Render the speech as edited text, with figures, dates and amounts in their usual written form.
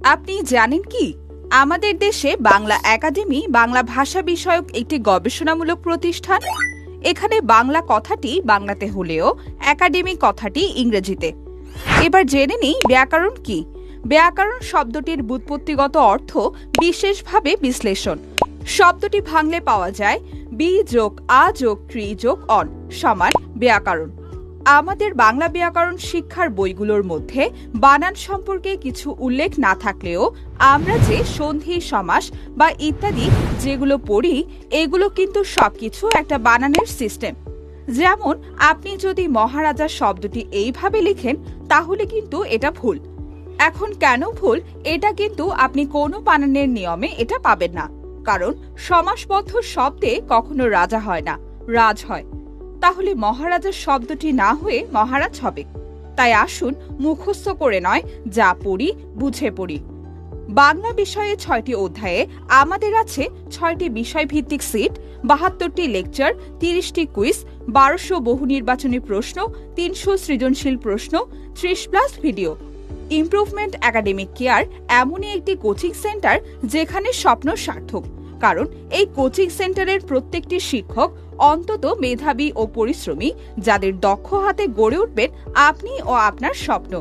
আপনি জানেন কি, আমাদের দেশে বাংলা একাডেমি বাংলা ভাষা বিষয়ক একটি গবেষণামূলক প্রতিষ্ঠান। এখানে বাংলা কথাটি বাংলাতে হলেও একাডেমি কথাটি ইংরেজিতে। এবার জেনে নিই ব্যাকরণ কি। ব্যাকরণ শব্দটির ব্যুৎপত্তিগত অর্থ বিশেষভাবে বিশ্লেষণ। শব্দটি ভাঙলে পাওয়া যায় বি যোগ আ যোগ ক্রি যোগ অন সমান ব্যাকরণ। আমাদের বাংলা ব্যাকরণ শিক্ষার বইগুলোর মধ্যে বানান সম্পর্কে কিছু উল্লেখ না থাকলেও আমরা যে সন্ধি সমাস বা ইত্যাদি যেগুলো পড়ি, এগুলো কিন্তু সবকিছু একটা বানানের সিস্টেম। যেমন আপনি যদি মহারাজা শব্দটি এইভাবে লিখেন তাহলে কিন্তু এটা ভুল। এখন কেন ভুল, এটা কিন্তু আপনি কোনো বানানের নিয়মে এটা পাবেন না, কারণ সমাসবদ্ধ শব্দে কখনো রাজা হয় না, রাজ হয়। তাহলে মহারাজা শব্দটি না হয়ে মহারাজ হবে। তাই আসুন মুখস্থ করে নয়, যা পড়ি বুঝে পড়ি। বাংলা বিষয়ে 6টি অধ্যায়ে আমাদের আছে 6টি বিষয়ভিত্তিক সিট, 72টি লেকচার, 30টি কুইজ, 1200 বহু নির্বাচনী প্রশ্ন, 300 সৃজনশীল প্রশ্ন, 30+ ভিডিও। ইমপ্রুভমেন্ট একাডেমিক কেয়ার এমনই একটি কোচিং সেন্টার যেখানে স্বপ্ন সার্থক, কারণ এই কোচিং সেন্টারের প্রত্যেকটি শিক্ষক অন্তত মেধাবী ও পরিশ্রমী, যাদের দক্ষ হাতে গড়ে উঠবেন আপনি ও আপনার স্বপ্ন।